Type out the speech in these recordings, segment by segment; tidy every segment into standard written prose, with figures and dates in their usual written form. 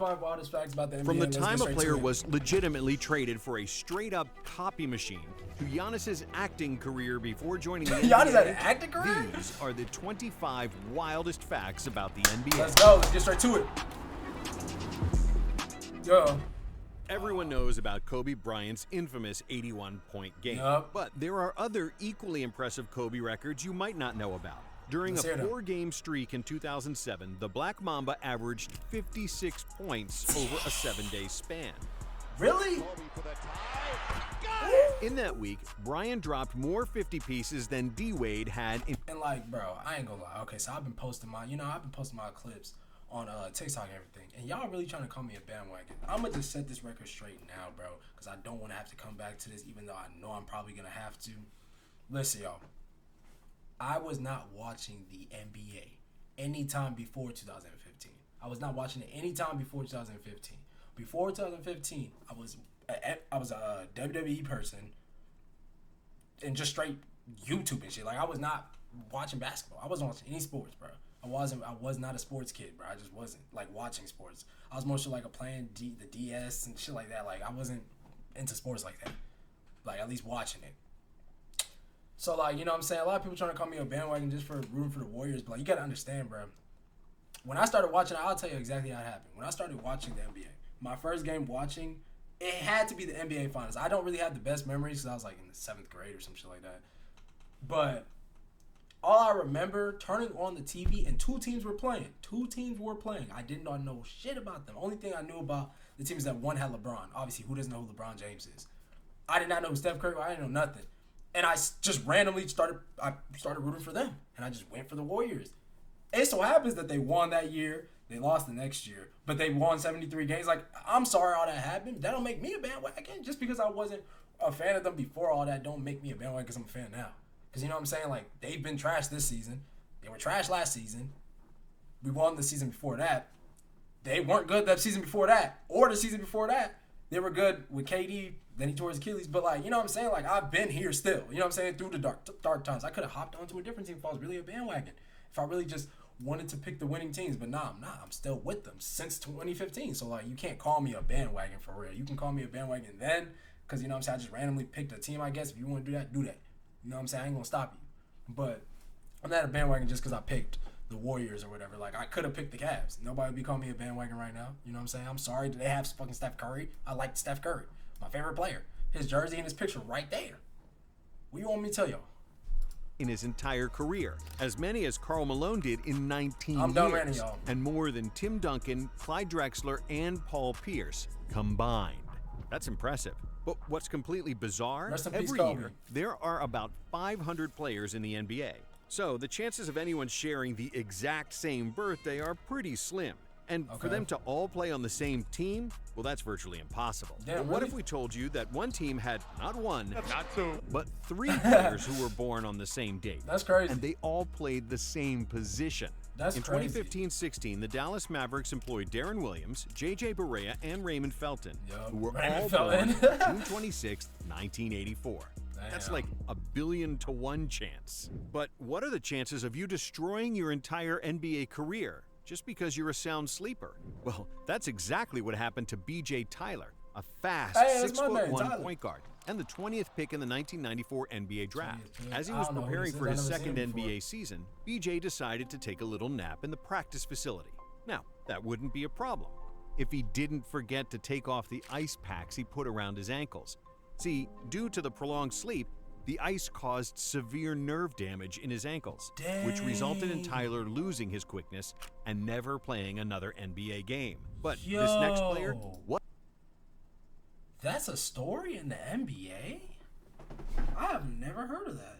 Five wildest facts about the NBA. From the Let's get time a straight to player it. was legitimately traded for a straight-up copy machine to Giannis's acting career before joining the NBA, Giannis had an acting career? these are the 25 wildest facts about the NBA. Let's go. Let's get straight to it. Yo. Everyone knows about Kobe Bryant's infamous 81-point game. Yup. But there are other equally impressive Kobe records you might not know about. During Let's a hear them. 4-game streak in 2007, the Black Mamba averaged 56 points over a 7-day span. Really? In that week, Bryant dropped more 50 pieces than D-Wade had in And like, bro, I ain't gonna lie. Okay, so I've been posting my clips on TikTok and everything, and y'all really trying to call me a bandwagon. I'm gonna just set this record straight now, bro, because I don't want to have to come back to this, even though I know I'm probably gonna have to. Listen, y'all. I was not watching the NBA anytime before 2015. I was not watching it anytime before 2015. Before 2015, I was a WWE person and just straight YouTube and shit. Like, I was not watching basketball. I wasn't watching any sports, bro. I was not a sports kid, bro. I just wasn't like watching sports. I was more so like playing the DS and shit like that. Like, I wasn't into sports like that. Like, at least watching it. So, like, you know what I'm saying? A lot of people trying to call me a bandwagon just for rooting for the Warriors. But, like, you got to understand, bro. When I started watching, I'll tell you exactly how it happened. When I started watching the NBA, my first game watching, it had to be the NBA Finals. I don't really have the best memories because I was, like, in the 7th grade or some shit like that. But all I remember, turning on the TV, and two teams were playing. I did not know shit about them. Only thing I knew about the teams that one had LeBron. Obviously, who doesn't know who LeBron James is? I did not know who Steph Curry was. I didn't know nothing. And I just randomly started rooting for them. And I just went for the Warriors. It so happens that they won that year. They lost the next year. But they won 73 games. Like, I'm sorry all that happened. That don't make me a bandwagon. Just because I wasn't a fan of them before all that don't make me a bandwagon because I'm a fan now. Because, you know what I'm saying? Like, they've been trash this season. They were trash last season. We won the season before that. They weren't good that season before that. Or the season before that. They were good with KD. Then he tore his Achilles. But, like, you know what I'm saying? Like, I've been here still. You know what I'm saying? Through the dark times. I could have hopped onto a different team if I was really a bandwagon. If I really just wanted to pick the winning teams. But nah, I'm not. I'm still with them since 2015. So, like, you can't call me a bandwagon for real. You can call me a bandwagon then. Because, you know what I'm saying? I just randomly picked a team, I guess. If you want to do that, do that. You know what I'm saying? I ain't going to stop you. But I'm not a bandwagon just because I picked the Warriors or whatever. Like, I could have picked the Cavs. Nobody would be calling me a bandwagon right now. You know what I'm saying? I'm sorry. Do they have fucking Steph Curry? I like Steph Curry. My favorite player. His jersey and his picture right there. What do you want me to tell y'all? in his entire career, as many as Karl Malone did in 19 I'm years, done ranting, y'all. and more than Tim Duncan, Clyde Drexler, and Paul Pierce combined. That's impressive. But what's completely bizarre, Rest in peace, every Kobe. year, there are about 500 players in the NBA. So the chances of anyone sharing the exact same birthday are pretty slim. And for Okay. them to all play on the same team, well, that's virtually impossible. Damn, But what really? if we told you that one team had not one, Not two. but 3 players who were born on the same date? That's crazy. And they all played the same position. That's In crazy. 2015-16, the Dallas Mavericks employed Darren Williams, J.J. Barea, and Raymond Felton, Yup, who were Raymond all Felton. born June 26, 1984. That's Damn. like a 1,000,000,000 to 1 chance. But what are the chances of you destroying your entire NBA career just because you're a sound sleeper? Well, that's exactly what happened to B.J. Tyler, a fast Hey, that's my man, 6'1" Tyler. point guard and the 20th pick in the 1994 NBA draft. 20th pick. As he I was don't know who preparing this for is. his I've never second seen him before. NBA season, BJ decided to take a little nap in the practice facility. Now, that wouldn't be a problem if he didn't forget to take off the ice packs he put around his ankles. See, due to the prolonged sleep, the ice caused severe nerve damage in his ankles, which resulted in Dang. Tyler losing his quickness and never playing another NBA game. But this next player, Yo. what? That's a story in the NBA? I have never heard of that.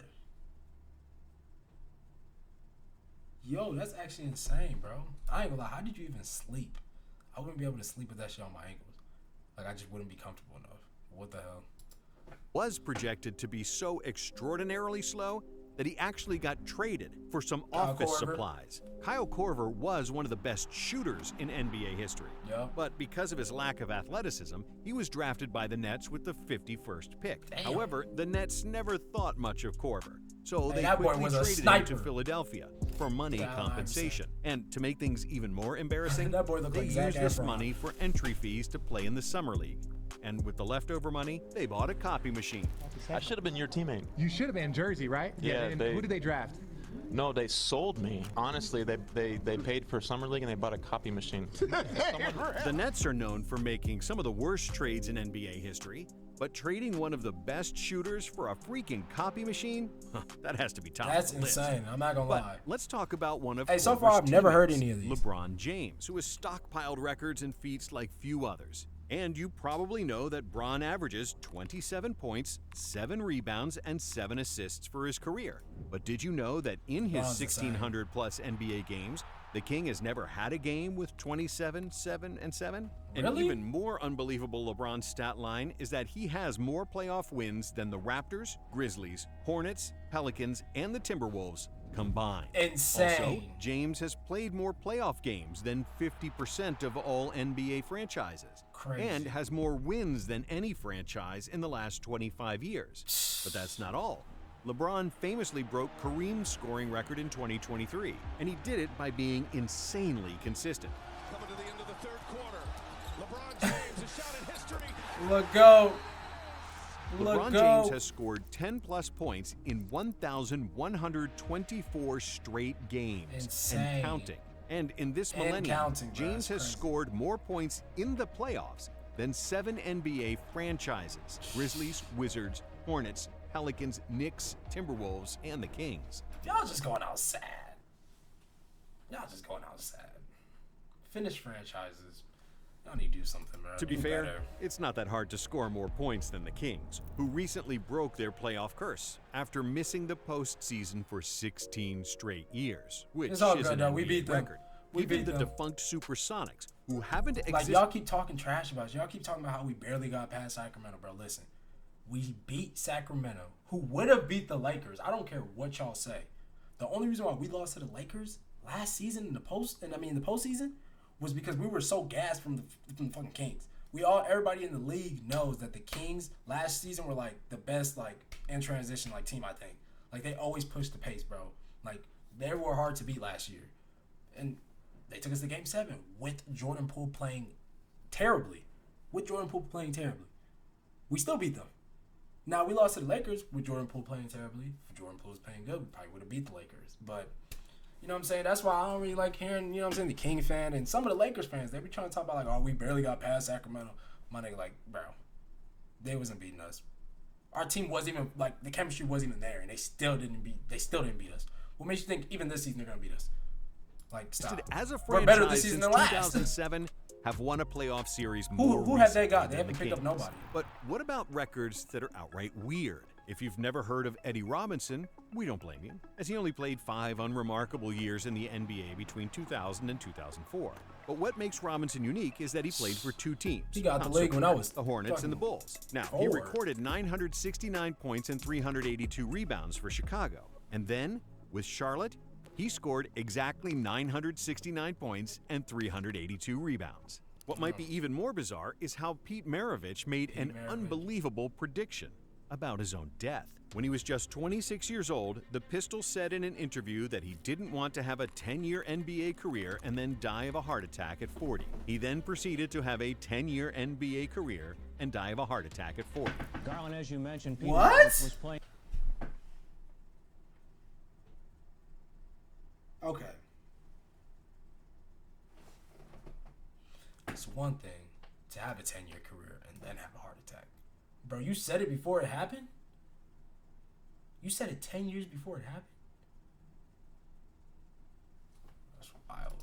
Yo, that's actually insane, bro. I ain't gonna lie. How did you even sleep? I wouldn't be able to sleep with that shit on my ankles. Like, I just wouldn't be comfortable enough. What the hell? Was projected to be so extraordinarily slow that he actually got traded for some Kyle office Korver. supplies. Kyle Korver was one of the best shooters in NBA history. Yep. But because of his lack of athleticism, he was drafted by the Nets with the 51st pick. Damn. However, the Nets never thought much of Korver, so Hey, they that boy quickly was a traded him sniper. to Philadelphia for money Yeah, compensation. And to make things even more embarrassing, That boy looked they like Zac used this Efron. money for entry fees to play in the summer league. And with the leftover money, they bought a copy machine. I should have been your teammate. You should have been Jersey, right? Yeah, And they- who did they draft? No, they sold me. Honestly, they paid for summer league and they bought a copy machine. The Nets are known for making some of the worst trades in NBA history, but trading one of the best shooters for a freaking copy machine? That has to be top That's of the list. insane. I'm not gonna But lie. let's talk about one of Hey, so far Korver's I've never heard teammates, any of these. LeBron James, who has stockpiled records and feats like few others. And you probably know that Bron averages 27 points, 7 rebounds, and 7 assists for his career. But did you know that in his Bron's insane. 1,600 plus NBA games, the King has never had a game with 27, 7, and 7? An Really? even more unbelievable LeBron stat line is that he has more playoff wins than the Raptors, Grizzlies, Hornets, Pelicans, and the Timberwolves combined. Insane. Also, James has played more playoff games than 50% of all NBA franchises. Crazy. And has more wins than any franchise in the last 25 years. But that's not all. LeBron famously broke Kareem's scoring record in 2023, and he did it by being insanely consistent. Coming to the end of the third quarter. LeBron James, a shot in history. Look go. LeBron James has scored 10 plus points in 1,124 straight games Insane. and counting. And in this And millennium, counting, bro. James That's has crazy. scored more points in the playoffs than 7 NBA franchises: Grizzlies, Wizards, Hornets, Pelicans, Knicks, Timberwolves, and the Kings. Y'all just going out sad. Y'all just going out sad. Finish franchises. Y'all need to do something, bro. To be Do fair, better. it's not that hard to score more points than the Kings, who recently broke their playoff curse after missing the postseason for 16 straight years, which It's all is good, an though. We NBA beat them. record. We Even beat the them. defunct Supersonics, who haven't Like, existed. y'all keep talking trash about us. Y'all keep talking about how we barely got past Sacramento, bro. Listen, we beat Sacramento, who would have beat the Lakers. I don't care what y'all say. The only reason why we lost to the Lakers last season in the postseason, was because we were so gassed from the fucking Kings. Everybody in the league knows that the Kings last season were like the best in transition team, I think. Like, they always push the pace, bro. Like, they were hard to beat last year. And they took us to Game 7 with Jordan Poole playing terribly. We still beat them. Now, we lost to the Lakers with Jordan Poole playing terribly. If Jordan Poole was playing good, we probably would have beat the Lakers. But, you know what I'm saying? That's why I don't really like hearing, you know what I'm saying, the King fan and some of the Lakers fans, they be trying to talk about, oh, we barely got past Sacramento. My nigga, bro, they wasn't beating us. Our team wasn't even, the chemistry wasn't even there, and they still didn't beat us. What makes you think even this season they're going to beat us? Stop. As a We're better franchise this season since than last. 2007, have won a playoff series more Who have they recently got? They than haven't the picked up Kings. nobody. But what about records that are outright weird? If you've never heard of Eddie Robinson, we don't blame you, as he only played 5 unremarkable years in the NBA between 2000 and 2004. But what makes Robinson unique is that he played for 2 teams. He got the Not so league when I bad, was the Hornets and the fucking Bulls. Now, he 4. recorded 969 points and 382 rebounds for Chicago. And then, with Charlotte, he scored exactly 969 points and 382 rebounds. What might be even more bizarre is how Pete Maravich made an Maravich. unbelievable prediction about his own death. When he was just 26 years old, the Pistol said in an interview that he didn't want to have a 10-year NBA career and then die of a heart attack at 40. He then proceeded to have a 10-year NBA career and die of a heart attack at 40. Garland, as you mentioned, Pete What? Maravich was playing. Okay. It's one thing to have a 10-year career and then have a heart attack. Bro, you said it before it happened? You said it 10 years before it happened? That's wild.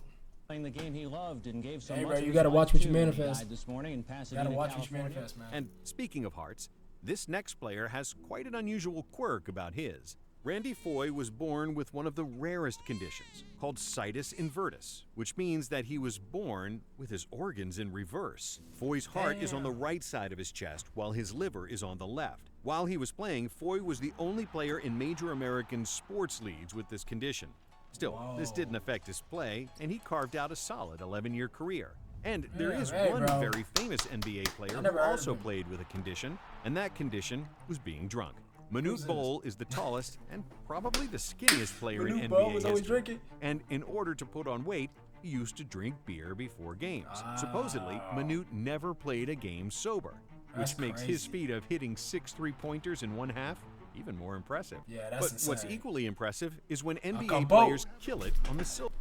Playing the game he loved and gave so Hey, much bro, of you his gotta life watch what you to. He manifest. died this morning in You Pasadena, gotta watch what you California. manifest, man. And speaking of hearts, this next player has quite an unusual quirk about his. Randy Foye was born with one of the rarest conditions, called situs inversus, which means that he was born with his organs in reverse. Foye's heart is on the right side of his chest, while his liver is on the left. While he was playing, Foye was the only player in major American sports leagues with this condition. Still, this didn't affect his play, and he carved out a solid 11-year career. And there is one very famous NBA player who also played with a condition, and that condition was being drunk. Manute Bol is the tallest and probably the skinniest player in NBA history. And in order to put on weight, he used to drink beer before games. Supposedly, Manute never played a game sober, which makes his feat of hitting 6 3-pointers in one half even more impressive. Yeah, that's insane. What's equally impressive is when NBA players kill it on the silver.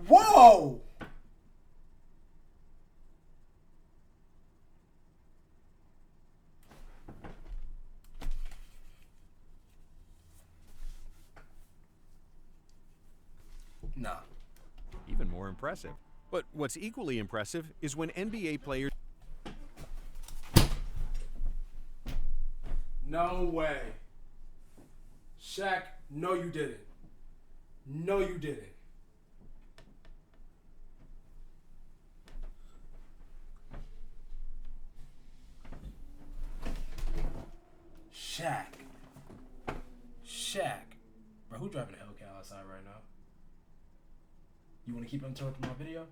Whoa! Nah. Even more impressive. But what's equally impressive is when NBA players... No way. Shaq, no you didn't. No you didn't. Shaq. Bro, who driving a Hellcat outside right now? You want to keep interrupting my video?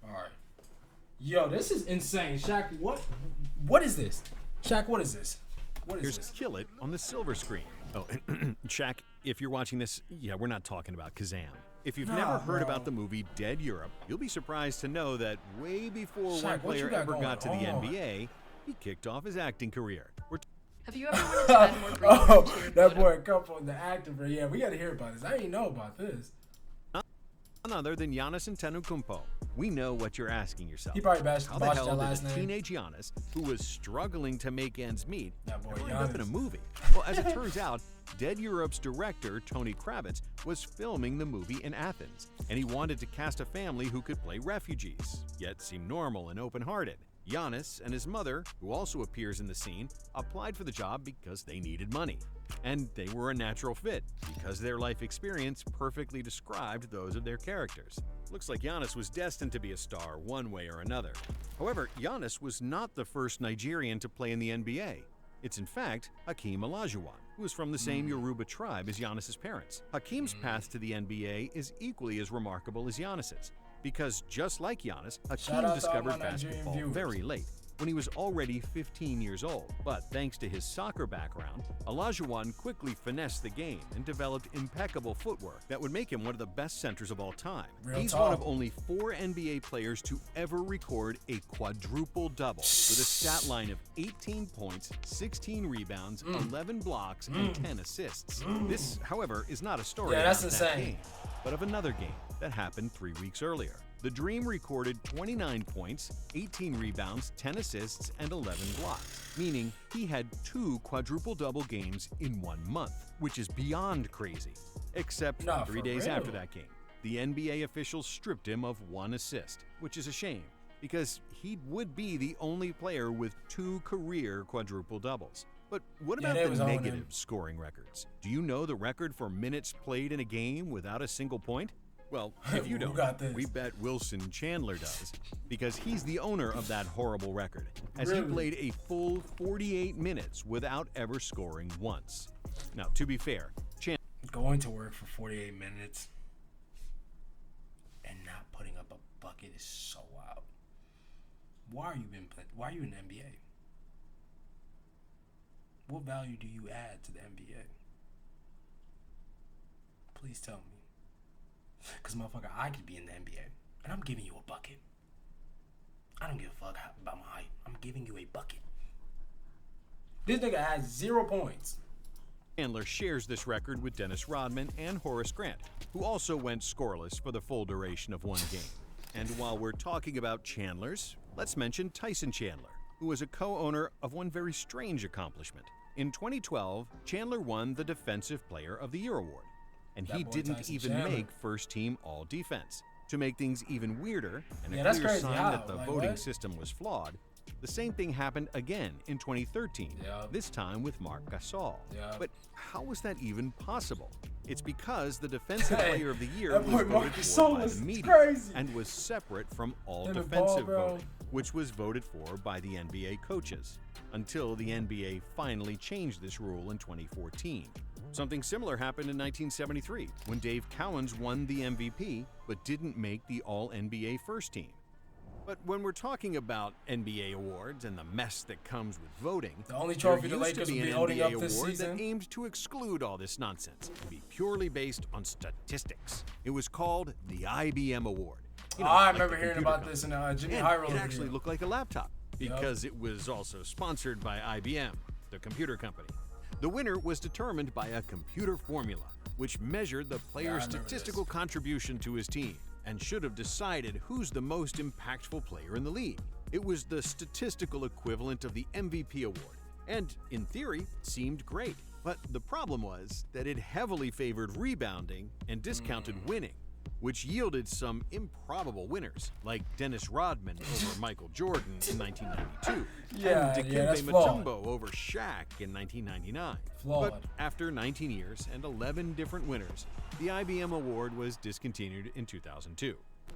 Alright. Yo, this is insane. Shaq, what is this? Shaq, what is this? What is Here's this? Kill It on the silver screen. Oh, Shaq, if you're watching this, yeah, we're not talking about Kazam. If you've never heard about the movie Dead Europe, you'll be surprised to know that way before one player ever got to the NBA, he kicked off his acting career. Have you ever wanted to add more breathing to your that boy come from the acting, bro. Yeah, we got to hear about this. I didn't know about this. None other than Giannis Antetokounmpo. We know what you're asking yourself. He probably botched How the hell that did last a name. teenage Giannis, who was struggling to make ends meet, That boy end up in a Giannis. movie? Well, as it turns out, Dead Europe's director, Tony Kravitz, was filming the movie in Athens, and he wanted to cast a family who could play refugees, yet seem normal and open-hearted. Giannis and his mother, who also appears in the scene, applied for the job because they needed money. And they were a natural fit, because their life experience perfectly described those of their characters. Looks like Giannis was destined to be a star one way or another. However, Giannis was not the first Nigerian to play in the NBA. It's in fact Hakeem Olajuwon, who is from the same Yoruba tribe as Giannis's parents. Hakeem's path to the NBA is equally as remarkable as Giannis's, because just like Giannis, Shout Hakeem out to discovered all my Nigerian basketball viewers. very late, when he was already 15 years old. But thanks to his soccer background, Olajuwon quickly finessed the game and developed impeccable footwork that would make him one of the best centers of all time. Real He's talk. one of only 4 NBA players to ever record a quadruple-double with a stat line of 18 points, 16 rebounds, 11 blocks, and 10 assists. This, however, is not a story Yeah, that's about that insane. game, but of another game that happened 3 weeks earlier. The Dream recorded 29 points, 18 rebounds, 10 assists, and 11 blocks, meaning he had 2 quadruple-double games in 1 month, which is beyond crazy. Except Nah, 3 for days real. after that game, the NBA officials stripped him of 1 assist, which is a shame, because he would be the only player with 2 career quadruple-doubles. But what Yeah, about they the was on him. negative scoring records? Do you know the record for minutes played in a game without a single point? Well, if you Who don't, got this? we bet Wilson Chandler does, because he's the owner of that horrible record, as he Really? played a full 48 minutes without ever scoring once. Now, to be fair, Chandler Going to work for 48 minutes and not putting up a bucket is so wild. Why are you in the NBA? What value do you add to the NBA? Please tell me. Because, motherfucker, I could be in the NBA, and I'm giving you a bucket. I don't give a fuck about my height. I'm giving you a bucket. This nigga has 0 points. shares this record with Dennis Rodman and Horace Grant, who also went scoreless for the full duration of 1 game. And while we're talking about Chandlers, let's mention Tyson Chandler, who was a co-owner of one very strange accomplishment. In 2012, Chandler won the Defensive Player of the Year award, and he That boy didn't Tyson even Chandler. make first-team All-Defense. To make things even weirder, and Yeah, a that's clear crazy. sign How? that the Like, voting what? system was flawed, The same thing happened again in 2013, Yep. this time with Marc Gasol. Yep. But how was that even possible? It's because the Defensive Hey, Player of the Year that was boy voted Marc for Gasol by was the media crazy. and was separate from all Him and defensive Ball, bro. voting, which was voted for by the NBA coaches, until the NBA finally changed this rule in 2014. Something similar happened in 1973 when Dave Cowens won the MVP but didn't make the All-NBA first team. But when we're talking about NBA awards and the mess that comes with voting, The only there trophy the used Lakers to be will be an holding NBA up this award season. that aimed to exclude all this nonsense and be purely based on statistics. It was called the IBM Award. You know, I like remember the hearing computer about this in company. Jimmy And High Roller it actually video. looked like a laptop because it was also sponsored by IBM, the computer company. The winner was determined by a computer formula, which measured the player's remember statistical this. contribution to his team and should have decided who's the most impactful player in the league. It was the statistical equivalent of the MVP award, and in theory, seemed great. But the problem was that it heavily favored rebounding and discounted winning, which yielded some improbable winners, like Dennis Rodman over Michael Jordan in 1992, Yeah, and yeah, that's Dikembe flawed. Mutombo over Shaq in 1999. Flawed. But after 19 years and 11 different winners, the IBM award was discontinued in 2002,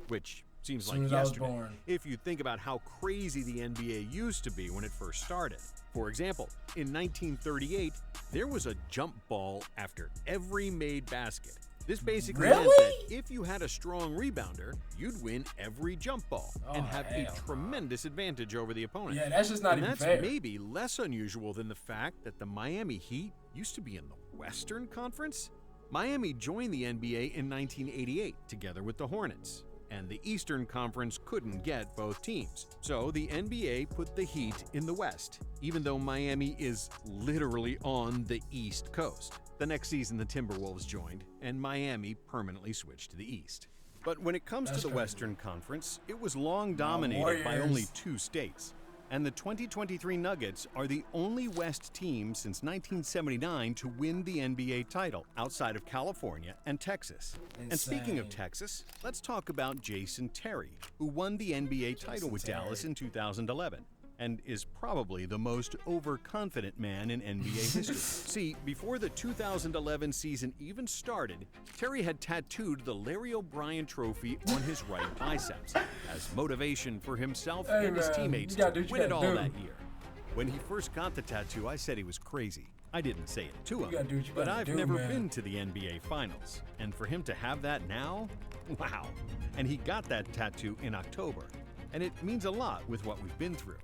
which seems Soon like as I was yesterday born. if you think about how crazy the NBA used to be when it first started. For example, in 1938, there was a jump ball after every made basket. This basically meant Really? that if you had a strong rebounder, you'd win every jump ball and Oh, have hell a no. tremendous advantage over the opponent. Yeah, that's just not And even that's fair. maybe less unusual than the fact that the Miami Heat used to be in the Western Conference. Miami joined the NBA in 1988 together with the Hornets, and the Eastern Conference couldn't get both teams. So the NBA put the Heat in the West, even though Miami is literally on the East Coast. The next season, the Timberwolves joined, and Miami permanently switched to the East. But when it comes That's to the crazy. Western Conference, it was long dominated by Warriors. only 2 states. And the 2023 Nuggets are the only West team since 1979 to win the NBA title outside of California and Texas. And speaking of Insane. Texas, let's talk about Jason Terry, who won the NBA title with Terry. Dallas in 2011. And is probably the most overconfident man in NBA history. See, before the 2011 season even started, Terry had tattooed the Larry O'Brien trophy on his right biceps as motivation for himself Hey, and his man, teammates you gotta to do what you win it all gotta that do. year. When he first got the tattoo, I said he was crazy. I didn't say it to him, gotta do what you but gotta I've do, never man. been to the NBA Finals. And for him to have that now, wow. And he got that tattoo in October. And it means a lot with what we've been through.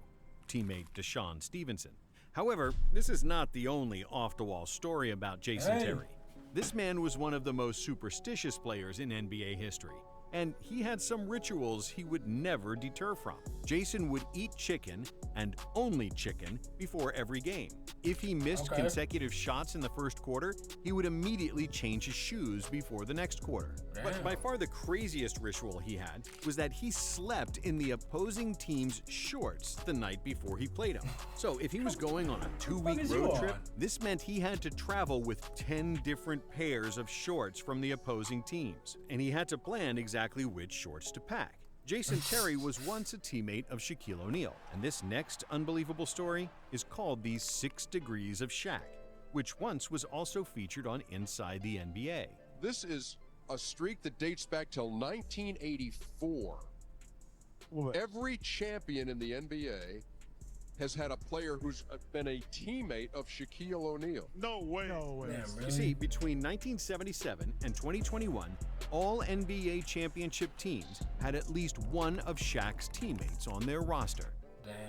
Teammate Deshaun Stevenson. However, this is not the only off-the-wall story about Jason Hey. Terry. This man was one of the most superstitious players in NBA history, and he had some rituals he would never deter from. Jason would eat chicken, and only chicken, before every game. If he missed Okay. consecutive shots in the first quarter, he would immediately change his shoes before the next quarter. But Damn. by far the craziest ritual he had was that he slept in the opposing team's shorts the night before he played them. So if he was going on a 2-week is you road trip, on? this meant he had to travel with 10 different pairs of shorts from the opposing teams, and he had to plan exactly which shorts to pack. Jason Terry was once a teammate of Shaquille O'Neal, and this next unbelievable story is called the 6 Degrees of Shaq, which once was also featured on Inside the NBA. This is a streak that dates back till 1984. Every champion in the NBA has had a player who's been a teammate of Shaquille O'Neal. No way. Damn, You really? see, between 1977 and 2021, all NBA championship teams had at least one of Shaq's teammates on their roster.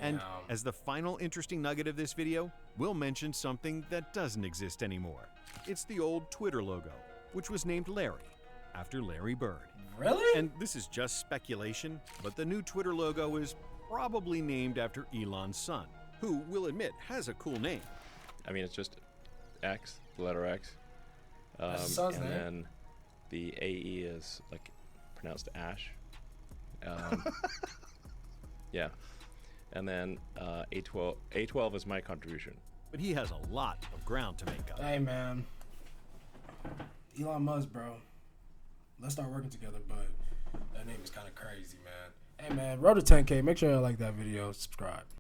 And Damn. as the final interesting nugget of this video, we'll mention something that doesn't exist anymore. It's the old Twitter logo, which was named Larry, after Larry Bird. Really? And this is just speculation, but the new Twitter logo is probably named after Elon's son, who, we'll admit, has a cool name. I mean, it's just X, the letter X. That's his son's and name? then the AE is like pronounced Ash. Yeah. And then A12 is my contribution. But he has a lot of ground to make up. Hey, man. Elon Musk, bro. Let's start working together, but that name is kind of crazy, man. Hey, man, road to 10K. Make sure you like that video. Subscribe.